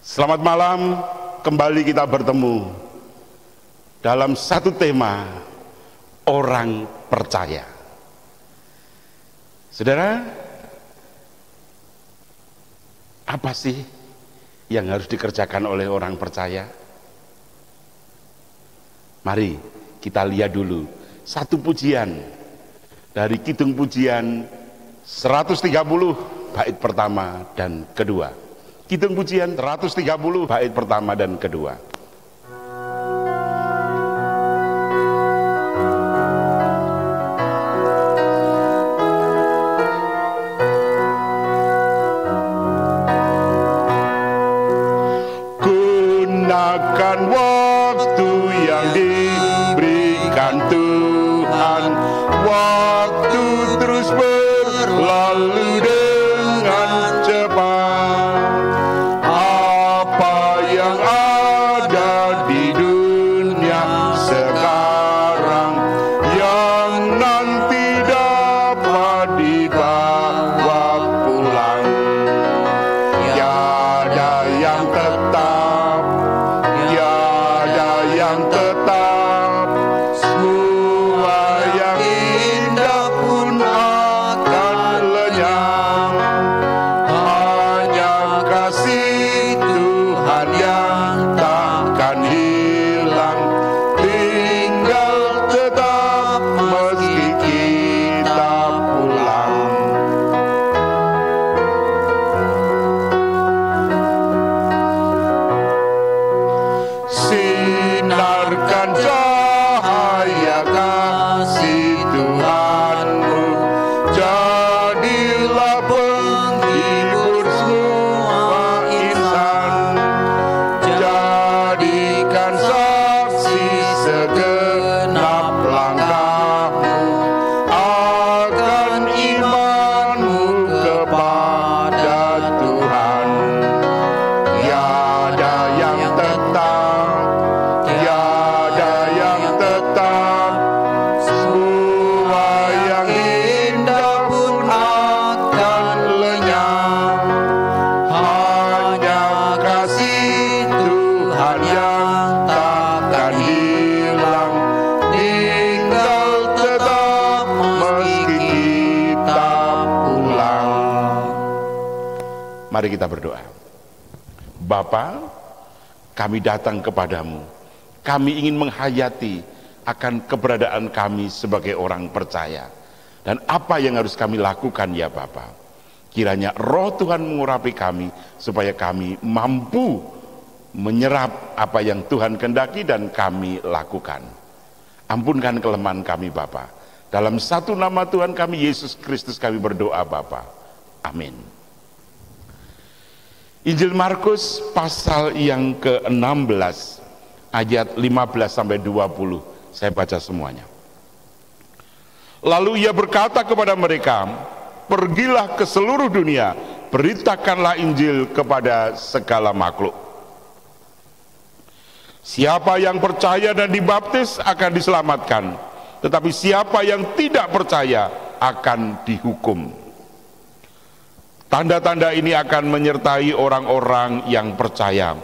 Selamat malam, kembali kita bertemu dalam satu tema, orang percaya. Saudara, apa sih yang harus dikerjakan oleh orang percaya? Mari kita lihat dulu satu pujian dari Kidung Pujian 130 bait pertama dan kedua. Kidung Pujian 130 bait pertama dan kedua. Gunakan waktu yang diberikan Tuhan, waktu terus berlalu dengan cepat. Apa yang ada di dunia sekarang yang nanti dapat dibawa pulang, tiada yang tetap, tiada yang tetap. Semua yang indah pun akan lenyap. Hanya kasih Tuhan yang takkan hilang, tinggal tetap meski kita pulang. Sinarkan cahaya kasih Tuhanmu, jadilah penghibur semua insan, jadikan saksi segenap langkahmu akan imanmu kepada Tuhan. Tiada yang tetap, tiada yang tetap. Semua yang indah pun akan lenyap. Hanya kasih Tuhan yang takkan hilang, tinggal tetap meski kita pulang. Mari kita berdoa. Bapa, kami datang kepadamu. Kami ingin menghayati akan keberadaan kami sebagai orang percaya. Dan apa yang harus kami lakukan ya Bapa. Kiranya roh Tuhan mengurapi kami supaya kami mampu menyerap apa yang Tuhan kehendaki dan kami lakukan. Ampunkan kelemahan kami Bapa. Dalam satu nama Tuhan kami Yesus Kristus kami berdoa Bapa. Amin. Injil Markus pasal yang ke-16 ayat 15 sampai 20. Saya baca semuanya. Lalu ia berkata kepada mereka, pergilah ke seluruh dunia, beritakanlah Injil kepada segala makhluk. Siapa yang percaya dan dibaptis akan diselamatkan, tetapi siapa yang tidak percaya akan dihukum. Tanda-tanda ini akan menyertai orang-orang yang percaya.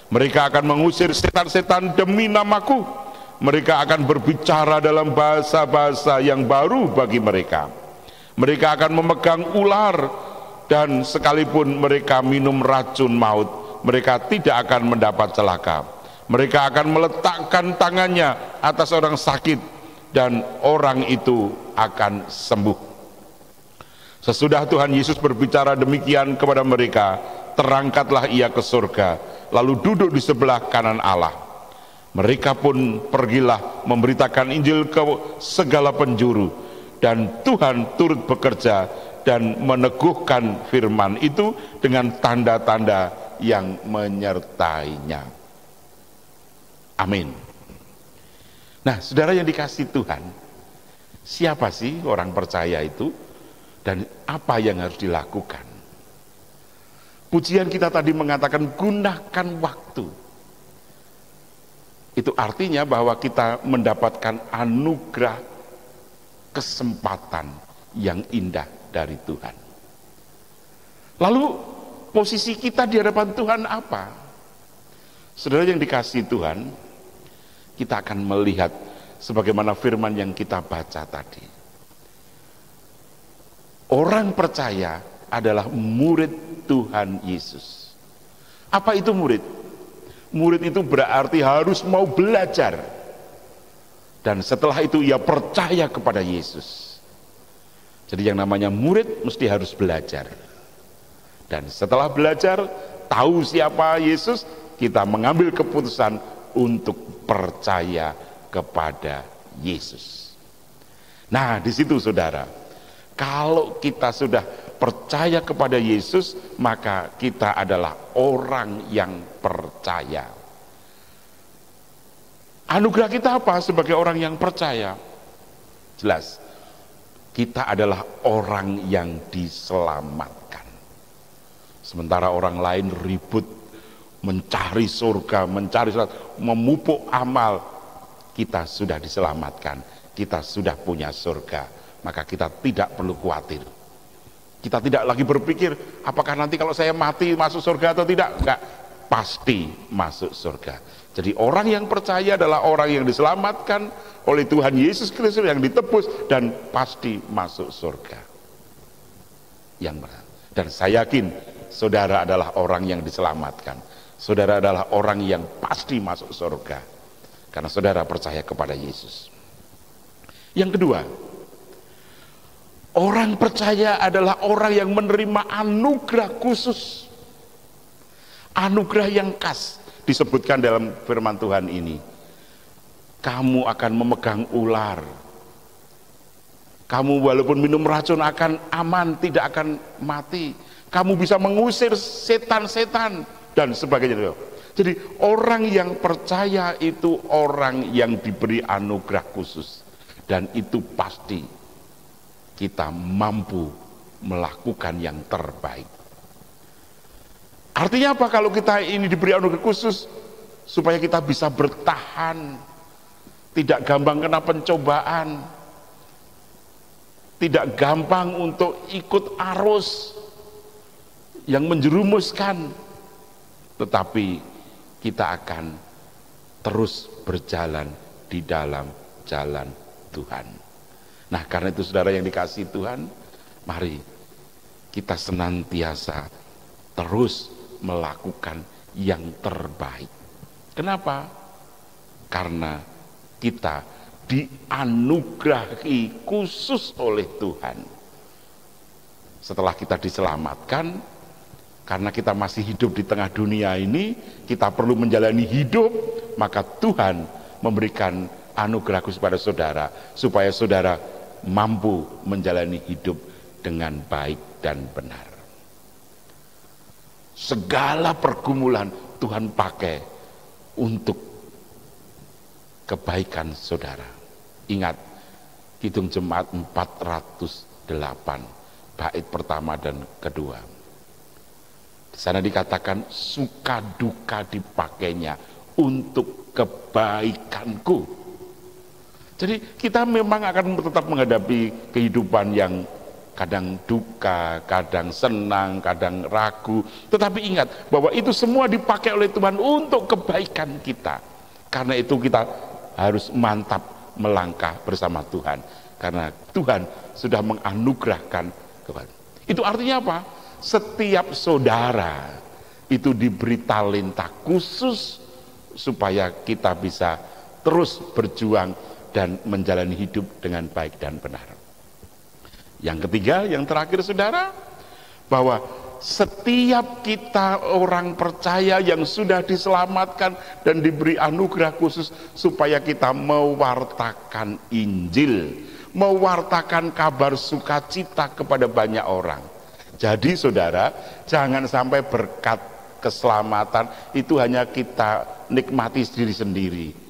Mereka akan mengusir setan-setan demi namaku. Mereka akan berbicara dalam bahasa-bahasa yang baru bagi mereka. Mereka akan memegang ular, dan sekalipun mereka minum racun maut, mereka tidak akan mendapat celaka. Mereka akan meletakkan tangannya atas orang sakit, dan orang itu akan sembuh. Sesudah Tuhan Yesus berbicara demikian kepada mereka, terangkatlah ia ke surga, lalu duduk di sebelah kanan Allah. Mereka pun pergilah memberitakan Injil ke segala penjuru, dan Tuhan turut bekerja dan meneguhkan firman itu dengan tanda-tanda yang menyertainya. Amin. Nah, saudara yang dikasihi Tuhan, siapa sih orang percaya itu? Dan apa yang harus dilakukan? Pujian kita tadi mengatakan gunakan waktu. Itu artinya bahwa kita mendapatkan anugerah kesempatan yang indah dari Tuhan. Lalu posisi kita di hadapan Tuhan apa? Saudara yang dikasihi Tuhan, kita akan melihat sebagaimana firman yang kita baca tadi. Orang percaya adalah murid Tuhan Yesus. Apa itu murid? Murid itu berarti harus mau belajar. Dan setelah itu ia percaya kepada Yesus. Jadi yang namanya murid mesti harus belajar. Dan setelah belajar, tahu siapa Yesus, kita mengambil keputusan untuk percaya kepada Yesus. Nah, di situ saudara, kalau kita sudah percaya kepada Yesus, maka kita adalah orang yang percaya. Anugerah kita apa sebagai orang yang percaya? Jelas, kita adalah orang yang diselamatkan. Sementara orang lain ribut mencari surga, mencari memupuk amal, kita sudah diselamatkan, kita sudah punya surga, maka kita tidak perlu khawatir. Kita tidak lagi berpikir apakah nanti kalau saya mati masuk surga atau tidak. Enggak, pasti masuk surga. Jadi orang yang percaya adalah orang yang diselamatkan oleh Tuhan Yesus Kristus, yang ditebus dan pasti masuk surga. Yang benar. Dan saya yakin saudara adalah orang yang diselamatkan. Saudara adalah orang yang pasti masuk surga karena saudara percaya kepada Yesus. Yang kedua, orang percaya adalah orang yang menerima anugerah khusus. Anugerah yang khas disebutkan dalam firman Tuhan ini. Kamu akan memegang ular. Kamu walaupun minum racun akan aman, tidak akan mati. Kamu bisa mengusir setan-setan dan sebagainya. Jadi orang yang percaya itu orang yang diberi anugerah khusus. Dan itu pasti kita mampu melakukan yang terbaik. Artinya apa kalau kita ini diberi anugerah khusus? Supaya kita bisa bertahan, tidak gampang kena pencobaan, tidak gampang untuk ikut arus yang menjerumuskan, tetapi kita akan terus berjalan di dalam jalan Tuhan. Nah, karena itu saudara yang dikasihi Tuhan, mari kita senantiasa terus melakukan yang terbaik. Kenapa? Karena kita dianugerahi khusus oleh Tuhan. Setelah kita diselamatkan, karena kita masih hidup di tengah dunia ini, kita perlu menjalani hidup, maka Tuhan memberikan anugerah khusus pada saudara, supaya saudara mampu menjalani hidup dengan baik dan benar. Segala pergumulan Tuhan pakai untuk kebaikan saudara. Ingat, Kidung Jemaat 408, bait pertama dan kedua. Di sana dikatakan suka duka dipakainya untuk kebaikanku. Jadi kita memang akan tetap menghadapi kehidupan yang kadang duka, kadang senang, kadang ragu. Tetapi ingat bahwa itu semua dipakai oleh Tuhan untuk kebaikan kita. Karena itu kita harus mantap melangkah bersama Tuhan. Karena Tuhan sudah menganugerahkan kepada. Itu artinya apa? Setiap saudara itu diberi talenta khusus supaya kita bisa terus berjuang dan menjalani hidup dengan baik dan benar. Yang ketiga, yang terakhir saudara, bahwa setiap kita orang percaya yang sudah diselamatkan dan diberi anugerah khusus supaya kita mewartakan Injil, mewartakan kabar sukacita kepada banyak orang. Jadi saudara, jangan sampai berkat keselamatan itu hanya kita nikmati sendiri-sendiri.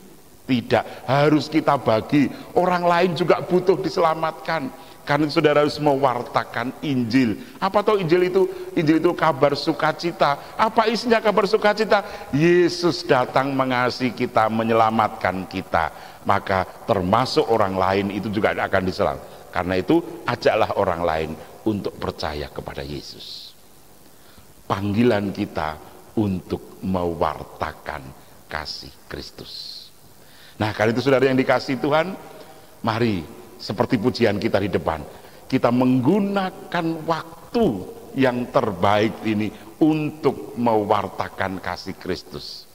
Tidak, harus kita bagi. Orang lain juga butuh diselamatkan. Karena saudara harus mewartakan Injil. Apa tahu Injil itu? Injil itu kabar sukacita. Apa isinya kabar sukacita? Yesus datang mengasihi kita, menyelamatkan kita. Maka termasuk orang lain itu juga akan diselamatkan. Karena itu ajaklah orang lain untuk percaya kepada Yesus. Panggilan kita untuk mewartakan kasih Kristus. Nah, karena itu saudara yang dikasihi Tuhan, mari seperti pujian kita di depan, kita menggunakan waktu yang terbaik ini untuk mewartakan kasih Kristus.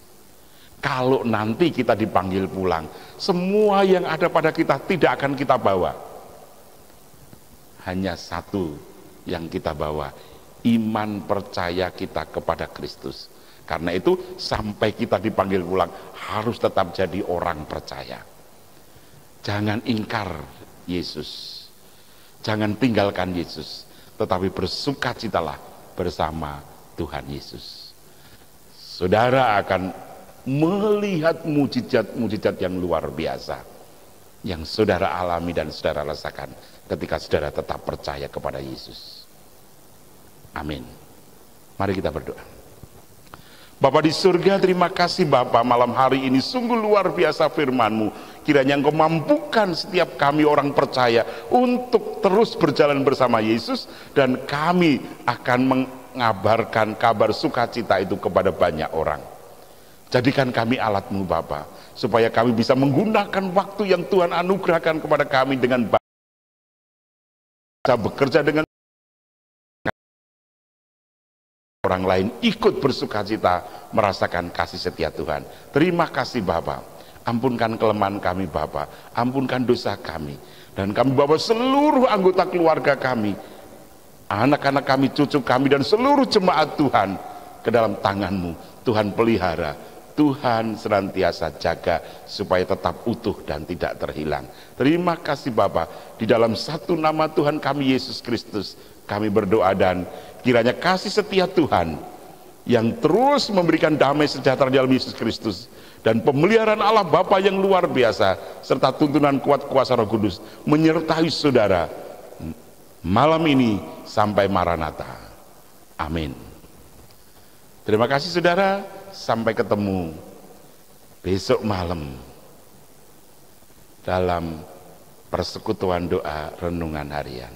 Kalau nanti kita dipanggil pulang, semua yang ada pada kita tidak akan kita bawa. Hanya satu yang kita bawa, iman percaya kita kepada Kristus. Karena itu sampai kita dipanggil pulang harus tetap jadi orang percaya. Jangan ingkar Yesus, jangan tinggalkan Yesus, tetapi bersukacitalah bersama Tuhan Yesus. Saudara akan melihat mujizat-mujizat yang luar biasa yang saudara alami dan saudara rasakan ketika saudara tetap percaya kepada Yesus. Amin. Mari kita berdoa. Bapa di surga, terima kasih Bapa, malam hari ini sungguh luar biasa firman-Mu. Kiranya Engkau mampukan setiap kami orang percaya untuk terus berjalan bersama Yesus, dan kami akan mengabarkan kabar sukacita itu kepada banyak orang. Jadikan kami alat-Mu Bapa, supaya kami bisa menggunakan waktu yang Tuhan anugerahkan kepada kami dengan baik, bisa bekerja dengan orang lain ikut bersukacita merasakan kasih setia Tuhan. Terima kasih Bapa. Ampunkan kelemahan kami Bapa, ampunkan dosa kami, dan kami bawa seluruh anggota keluarga kami, anak-anak kami, cucu kami, dan seluruh jemaat Tuhan ke dalam tangan-Mu. Tuhan pelihara, Tuhan senantiasa jaga supaya tetap utuh dan tidak terhilang. Terima kasih Bapa. Di dalam satu nama Tuhan kami Yesus Kristus kami berdoa, dan kiranya kasih setia Tuhan yang terus memberikan damai sejahtera dalam Yesus Kristus dan pemeliharaan Allah Bapa yang luar biasa serta tuntunan kuat kuasa Roh Kudus menyertai saudara malam ini sampai Maranatha. Amin. Terima kasih saudara, sampai ketemu besok malam dalam persekutuan doa renungan harian.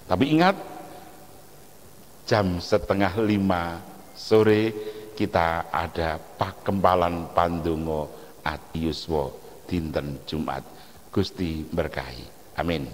Tapi ingat, jam 4:30 sore kita ada pakempalan pandonga ati yuswa dinten Jumat. Gusti berkahi. Amin.